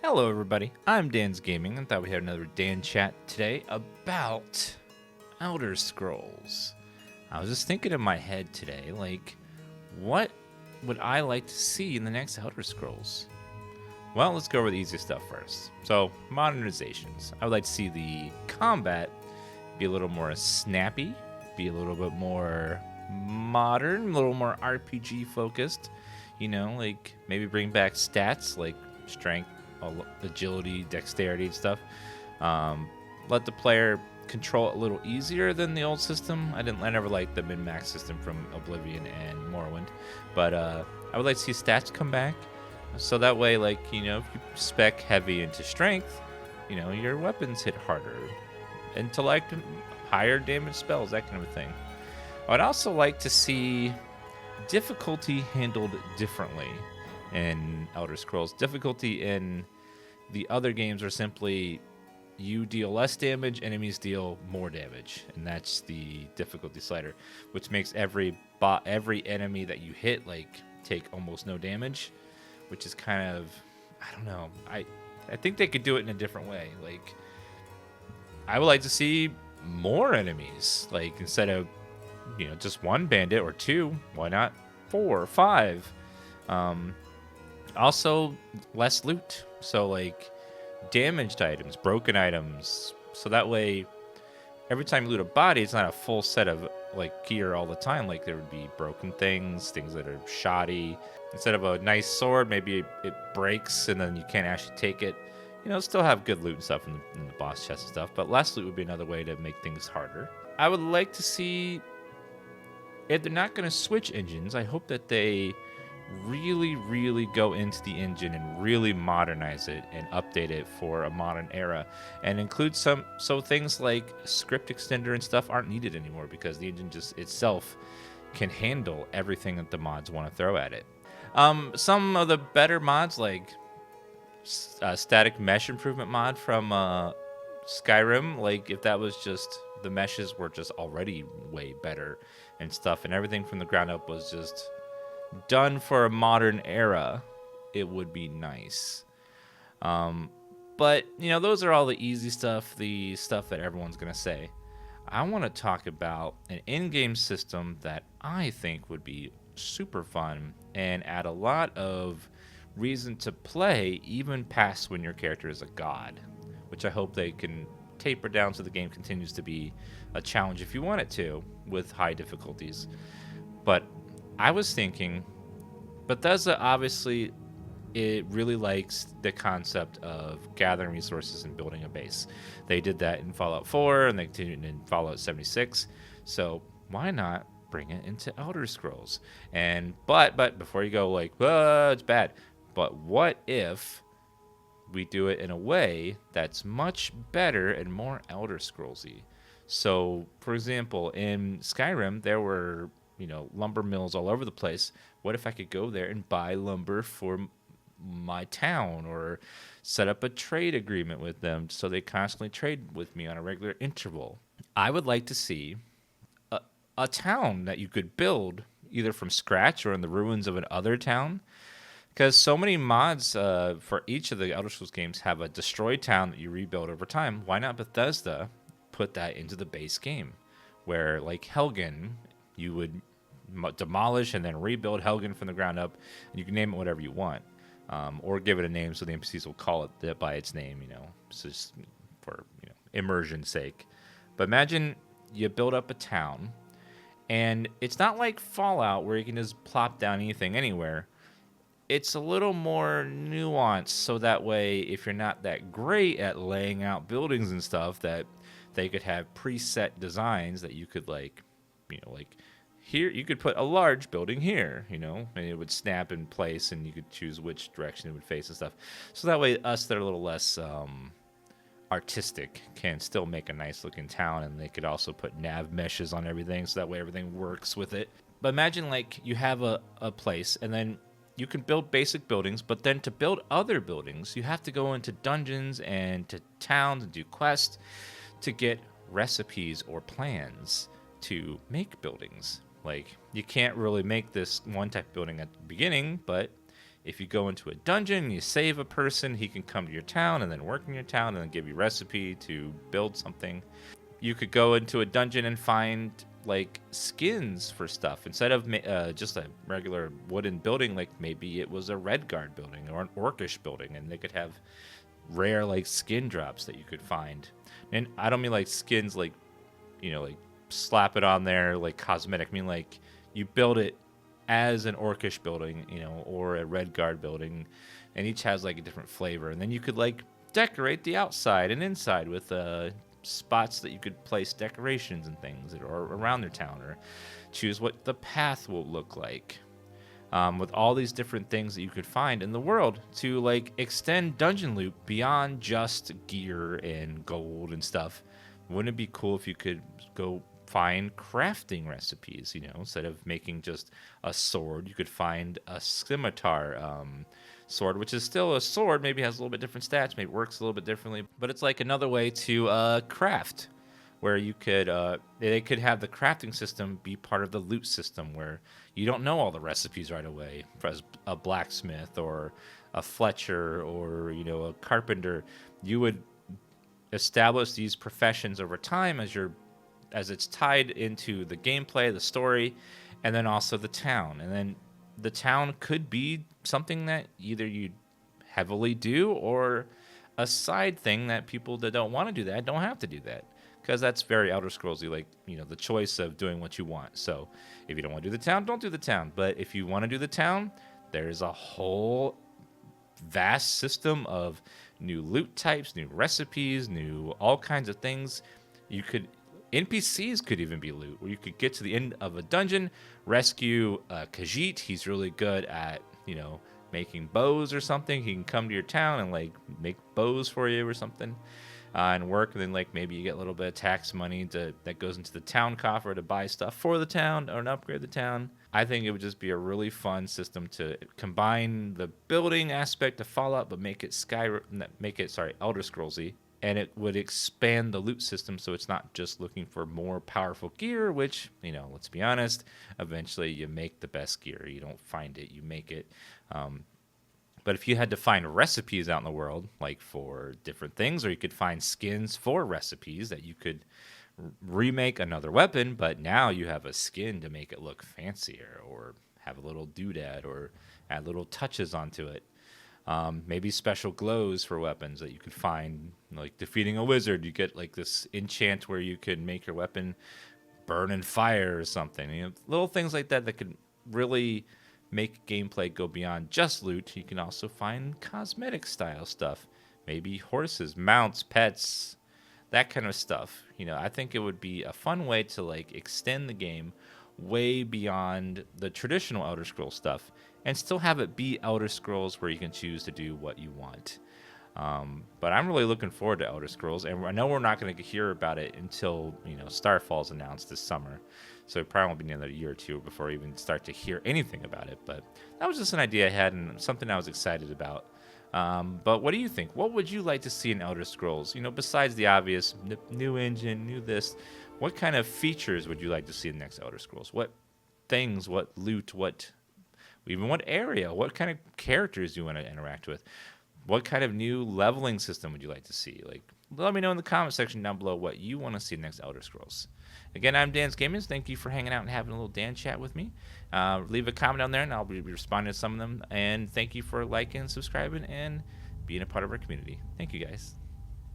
Hello everybody, I'm DansGaming and thought we had another Dan chat today about Elder Scrolls. I was just thinking in my head today, like, what would I like to see in the next Elder Scrolls? Well, let's go over the easiest stuff first. So, modernizations. I would like to see the combat be a little more snappy, be a little bit more modern, a little more RPG focused. You know, like maybe bring back stats like strength, agility, dexterity, and stuff. Let the player control it a little easier than the old system. I never liked the min-max system from Oblivion and Morrowind, but I would like to see stats come back. So that way, like, you know, if you spec heavy into strength, you know, your weapons hit harder. Intellect, higher damage spells, that kind of a thing. I'd also like to see difficulty handled differently in Elder Scrolls. Difficulty in the other games are simply you deal less damage, enemies deal more damage, and that's the difficulty slider, which makes every enemy that you hit like take almost no damage, which is kind of, I don't know. I think they could do it in a different way. Like, I would like to see more enemies. Like, instead of, you know, just one bandit or two, why not 4 or 5? Also, less loot. So, like, damaged items, broken items. So that way, every time you loot a body, it's not a full set of, like, gear all the time. Like, there would be broken things that are shoddy. Instead of a nice sword, maybe it breaks and then you can't actually take it. You know, still have good loot and stuff in the boss chest and stuff, but less loot would be another way to make things harder. I would like to see, if they're not going to switch engines, I hope that they really go into the engine and really modernize it and update it for a modern era, and include so things like script extender and stuff aren't needed anymore, because the engine just itself can handle everything that the mods want to throw at it. Some of the better mods, like static mesh improvement mod from Skyrim, like if that was just, the meshes were just already way better and stuff, and everything from the ground up was just done for a modern era, it would be nice. But, you know, those are all the easy stuff, the stuff that everyone's going to say. I want to talk about an in-game system that I think would be super fun and add a lot of reason to play, even past when your character is a god, which I hope they can taper down so the game continues to be a challenge if you want it to, with high difficulties. But I was thinking, Bethesda obviously, it really likes the concept of gathering resources and building a base. They did that in Fallout 4 and they continued in Fallout 76. So why not bring it into Elder Scrolls? And but before you go like, it's bad. But what if we do it in a way that's much better and more Elder Scrollsy? So, for example, in Skyrim, there were, you know, lumber mills all over the place. What if I could go there and buy lumber for my town, or set up a trade agreement with them so they constantly trade with me on a regular interval? I would like to see a town that you could build either from scratch or in the ruins of another town. Because so many mods for each of the Elder Scrolls games have a destroyed town that you rebuild over time. Why not Bethesda put that into the base game? Where, like Helgen, you would demolish and then rebuild Helgen from the ground up, and you can name it whatever you want. Or give it a name so the NPCs will call it by its name, you know, just for, you know, immersion's sake. But imagine you build up a town, and it's not like Fallout where you can just plop down anything anywhere. It's a little more nuanced, so that way, if you're not that great at laying out buildings and stuff, that they could have preset designs that you could, like, you know, like here you could put a large building here, you know, and it would snap in place, and you could choose which direction it would face and stuff. So that way, us that are a little less artistic can still make a nice looking town, and they could also put nav meshes on everything, so that way everything works with it. But imagine, like, you have a place, and then you can build basic buildings, but then to build other buildings, you have to go into dungeons and to towns and do quests to get recipes or plans to make buildings. Like, you can't really make this one type of building at the beginning, but If you go into a dungeon and you save a person, he can come to your town and then work in your town and then give you recipe to build something. You could go into a dungeon and find like skins for stuff instead of just a regular wooden building. Like maybe it was a Redguard building or an Orcish building, and they could have rare like skin drops that you could find. And I don't mean like skins like, you know, like slap it on there like cosmetic. I mean like you build it as an Orcish building, you know, or a Redguard building, and each has like a different flavor. And then you could like decorate the outside and inside with spots that you could place decorations and things that are around their town, or choose what the path will look like. With all these different things that you could find in the world to like extend dungeon loot beyond just gear and gold and stuff. Wouldn't it be cool if you could go find crafting recipes, you know, instead of making just a sword, you could find a scimitar sword, which is still a sword, maybe has a little bit different stats, maybe works a little bit differently, but it's like another way to craft, where you could they could have the crafting system be part of the loot system, where you don't know all the recipes right away as a blacksmith or a fletcher or, you know, a carpenter. You would establish these professions over time as it's tied into the gameplay, the story, and then also the town. And then the town could be something that either you heavily do or a side thing that people that don't want to do that don't have to do that, because that's very Elder Scrollsy, like, you know, the choice of doing what you want. So if you don't want to do the town, don't do the town. But if you want to do the town, there's a whole vast system of new loot types, new recipes, new all kinds of things. NPCs could even be loot, where you could get to the end of a dungeon, rescue Khajiit. He's really good at, you know, making bows or something. He can come to your town and like make bows for you or something, and work. And then like maybe you get a little bit of tax money that goes into the town coffer to buy stuff for the town or to upgrade the town. I think it would just be a really fun system to combine the building aspect of Fallout, but make it Elder Scrollsy. And it would expand the loot system, so it's not just looking for more powerful gear, which, you know, let's be honest, eventually you make the best gear. You don't find it, you make it. But if you had to find recipes out in the world, like for different things, or you could find skins for recipes that you could remake another weapon, but now you have a skin to make it look fancier, or have a little doodad, or add little touches onto it. Maybe special glows for weapons that you could find, like defeating a wizard. You get like this enchant where you could make your weapon burn in fire or something. You know, little things like that could really make gameplay go beyond just loot. You can also find cosmetic style stuff, maybe horses, mounts, pets, that kind of stuff. You know, I think it would be a fun way to like extend the game way beyond the traditional Elder Scrolls stuff, and still have it be Elder Scrolls where you can choose to do what you want. But I'm really looking forward to Elder Scrolls, and I know we're not going to hear about it until, you know, Starfall's announced this summer. So it probably won't be another year or two before we even start to hear anything about it. But that was just an idea I had and something I was excited about. But what do you think? What would you like to see in Elder Scrolls? You know, besides the obvious new engine, new this, what kind of features would you like to see in the next Elder Scrolls? What things, what loot, what area, what kind of characters do you want to interact with? What kind of new leveling system would you like to see? Like, let me know in the comment section down below what you want to see in the next Elder Scrolls. Again, I'm DansGaming. Thank you for hanging out and having a little Dan chat with me. Leave a comment down there, and I'll be responding to some of them. And thank you for liking, subscribing, and being a part of our community. Thank you, guys.